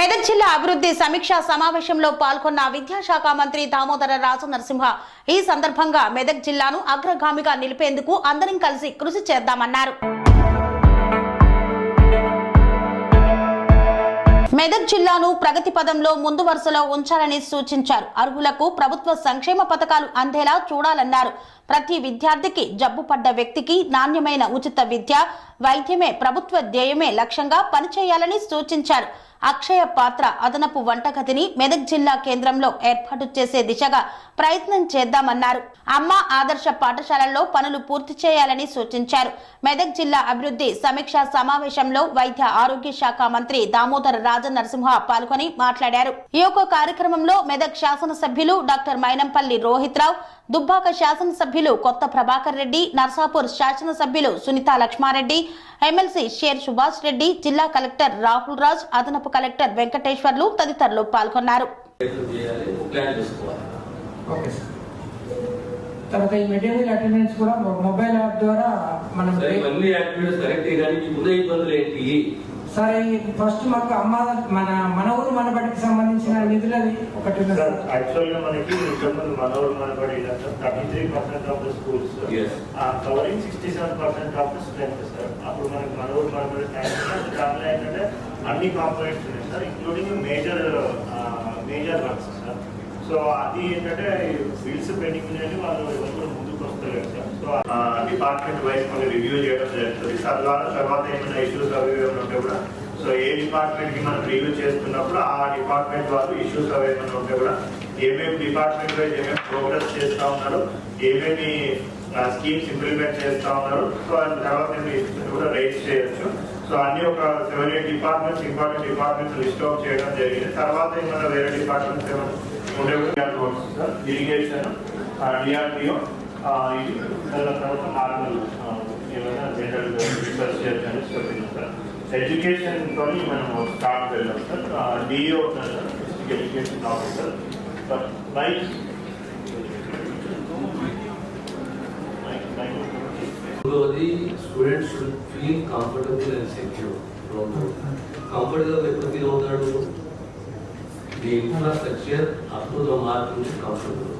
మెదక్ జిల్లా అభివృద్ధి సమీక్షా సమావేశంలో పాల్గొన్న విద్యాశాఖ మంత్రి దామోదర రాజు నరసింహ ఈ సందర్భంగా మెదక్ జిల్లాను అగ్రగామిగా నిలిపేందుకు అందరం కలిసి కృషి చేద్దామన్నారు. మెదక్ జిల్లాను ప్రగతి పదంలో ముందు వరుసలో ఉంచాలని సూచించారు. అర్హులకు ప్రభుత్వ సంక్షేమ పథకాలు అందేలా చూడాలన్నారు. ప్రతి విద్యార్థికి జబ్బు పడ్డ వ్యక్తికి నాణ్యమైన ఉచిత విద్య, వైద్యమే ప్రభుత్వ ధ్యేయమే లక్ష్యంగా పనిచేయాలని సూచించారు. అక్షయ పాత్ర అదనపు వంటగదిని మెదక్ జిల్లా కేంద్రంలో ఏర్పాటు చేసే దిశగా ప్రయత్నం చేద్దామన్నారు. అమ్మ ఆదర్శ పాఠశాలల్లో పనులు పూర్తి చేయాలని సూచించారు. మెదక్ జిల్లా అభివృద్ధి సమీక్షా సమావేశంలో వైద్య ఆరోగ్య శాఖ మంత్రి దామోదర రాజ నరసింహ పాల్గొని మాట్లాడారు. ఈ యొక్క కార్యక్రమంలో మెదక్ శాసనసభ్యులు డాక్టర్ మైనంపల్లి రోహిత్ రావు, దుబ్బాక శాసనసభ్యులు కొత్త ప్రభాకర్ రెడ్డి, నర్సాపూర్ శాసనసభ్యులు సునీత లక్ష్మారెడ్డి, ఎమ్మెల్సీ షేర్ సుభాష్ రెడ్డి, జిల్లా కలెక్టర్ రాహుల్ రాజ్, అదనపు కలెక్టర్ వెంకటేశ్వర్లు తదితరులు పాల్గొన్నారు. తర్వాత ఈ మెటీరియల్ అటెండెన్స్ కూడా మొబైల్ యాప్ ద్వారా మనం సరే ఫస్ట్ మాకు అమ్మ మన ఊరు మనబడికి సంబంధించిన నిధులది ఒకటి యాక్చువల్గా మనకి మన ఊరు మనబడి 33% of the schools covering 67% of the strength sir. అప్పుడు మనకి మన ఊరు మనబడి దాంట్లో ఏంటంటే అన్ని కాంపోనెంట్స్ ఉన్నాయి sir, including major works sir. So అది ఏంటంటే బిల్స్ పెండింగ్ ఉన్నాయని వాళ్ళు ఎవరు కూడా ముందుకు వస్తలేదు సార్. సో డిపార్ట్మెంట్ వైజ్ మనకి రివ్యూ చేయడం జరుగుతుంది. తర్వాత ఏమైనా ఇష్యూస్ అవి ఉంటే కూడా సో ఏ డిపార్ట్మెంట్ కి మనం రివ్యూ చేస్తున్నప్పుడు ఆ డిపార్ట్మెంట్ వాళ్ళు ఇష్యూస్ అవి ఏమైనా ఉంటే కూడా ఏమేమి డిపార్ట్మెంట్ వైజ్ ఏమేమి ప్రోగ్రెస్ చేస్తూ ఉన్నారు, ఏమేమి స్కీమ్స్ ఇంప్లిమెంట్ చేస్తూ ఉన్నారు, సో తర్వాత కూడా రైజ్ చేయొచ్చు. సో అన్ని ఒక 7-8 departments important departments list out చేయడం జరిగింది. తర్వాత ఏమైనా వేరే డిపార్ట్మెంట్స్ ఏమైనా సార్ ఇరిగేషన్, డిఆర్డిఓ, తర్వాత నార్మల్ ఏమైనా జనరల్ రీసెర్చ్ చేయడానికి చెప్పింది సార్. ఎడ్యుకేషన్తో మనం స్టార్ట్ వెళ్ళాం sir. DO district education officer students should feel comfortable and secure. Comfortable ఎప్పుడు ఫీల్ అవుతాడు? The infrastructure up to the mark నుంచి కంఫర్టబుల్.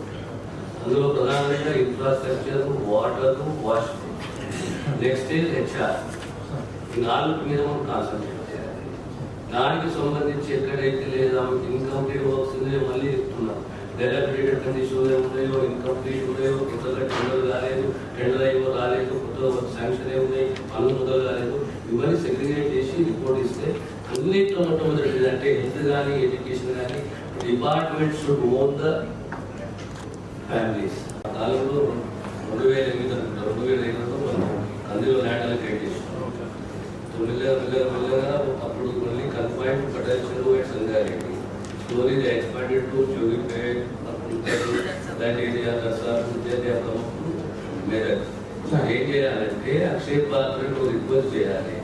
అందులో ప్రధానంగా infrastructure, water, washroom, next is HR. ఈ 4 మీద మనం కాన్సన్ట్రేట్ చేయాలి. దానికి సంబంధించి ఎక్కడైతే లేదా ఇన్కంప్లీట్ వర్క్స్ ఉన్నాయో మళ్ళీ చెప్తున్నాం. డెవలప్మెంట్ కండిషన్లు ఉన్నాయో, ఇన్కంప్లీట్ ఉన్నాయో, కొత్తగా టెండర్ కాలేదు, టెండర్ అయ్యో రాలేదు, కొత్తగా శాంక్షన్ ఏ ఉన్నాయి, పనులు మొదలు కాలేదు, ఇవన్నీ సెగ్రిగేట్ చేసి రిపోర్ట్ ఇస్తే అన్నింటిలో మొట్టమొదటిది అంటే హెల్త్ కానీ ఎడ్యుకేషన్ కానీ department should own the families. కాలంలో 2008లో మనం అందులో ల్యాండ్ అలొకేట్ చేసినాం. మెల్లగా అప్పుడు మళ్ళీ confined potential at Sangareddy, slowly they expanded to Jogipet, that area, Narasapu, they have come to Medak. ఏం చేయాలంటే అక్షయ పాత్రకు రిక్వెస్ట్ చేయాలి.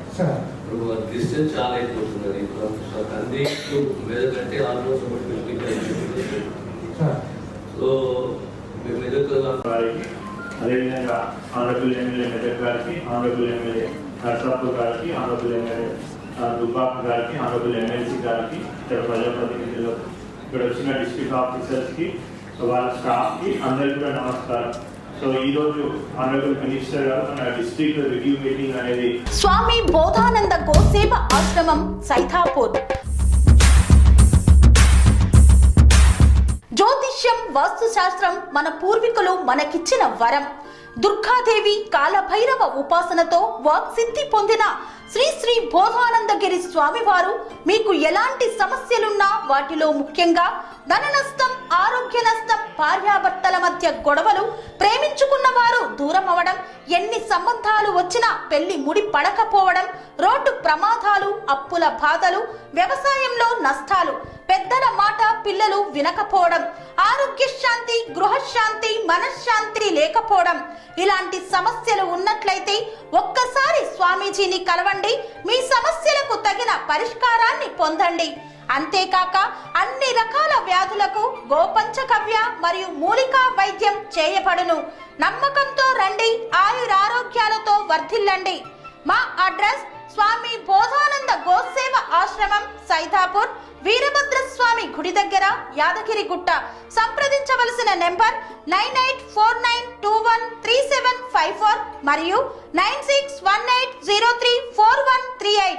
ఇప్పుడు డిస్టెన్స్ చాలా అయిపోతున్నది. కంది మెదక్ అంటే ఆల్మోస్ట్ 50 కిలోమీటర్స్. సో మెదక్ వారికి, అదేవిధంగా ఆనరబుల్ ఎమ్మెల్యే మెదక్ గారికి, ఆనరబుల్ ఎమ్మెల్యే నర్సాపూర్ గారికి, ఆనరబుల్ ఎమ్మెల్యే దుబ్బాక గారికి, ఆనరబుల్ ఎమ్మెల్సీ గారికి, ఇక్కడ ప్రజాప్రతినిధులు, ఇక్కడ వచ్చిన డిస్ట్రిక్ట్ ఆఫీసర్స్కి, సో వాళ్ళ స్టాఫ్కి అందరికీ కూడా నమస్కారం. సో ఈ రోజు ఆనరబుల్ మినిస్టర్ గారు మన డిస్ట్రిక్ట్ రివ్యూ మీటింగ్ అనేది స్వామి బోధానంద గోసేవ ఆశ్రమం సైథాపూర్. జ్యోతిష్యం, వాస్తు శాస్త్రం మన పూర్వీకులు మనకిచ్చిన వరం. దుర్గాదేవి, కాలభైరవ ఉపాసనతో వాక్సిద్ధి పొందిన శ్రీ శ్రీ బోధానందగిరి స్వామివారు మీకు ఎలాంటి సమస్యలున్నా, వాటిలో ముఖ్యంగా ధన నష్టం, ఆరోగ్య నష్టం, భార్యాభర్తల మధ్య గొడవలు, ప్రేమించుకున్న వారు దూరం అవడం, ఎన్ని సంబంధాలు వచ్చినా పెళ్లి ముడి పడకపోవడం, రోడ్డు ప్రమాదాలు, అప్పుల బాధలు, వ్యవసాయంలో నష్టాలు, పెద్దల మాట పిల్లలు వినకపోవడం, ఆరోగ్య శాంతి, గృహశాంతి, మనశ్శాంతి లేకపోవడం, ఇలాంటి సమస్యలు ఉన్నట్లయితే ఒక్కసారి స్వామీజీని కలవండి. మీ సమస్యలకు తగిన పరిష్కారాన్ని పొందండి. అంతేకాక అన్ని రకాల వ్యాధులకు గోపంచకవ్య మరియు మూలికా వైద్యం చేయబడును. నమ్మకంతో రండి, ఆయురారోగ్యాలతో వర్ధిల్లండి. మా అడ్రస్ స్వామి బోధానంద గోసేవ ఆశ్రమం, సైథాపూర్, వీరభద్రస్వామి గుడి దగ్గర, యాదగిరిగుట్ట. సంప్రదించవలసిన నెంబర్ 9849213754 మరియు 9618034138.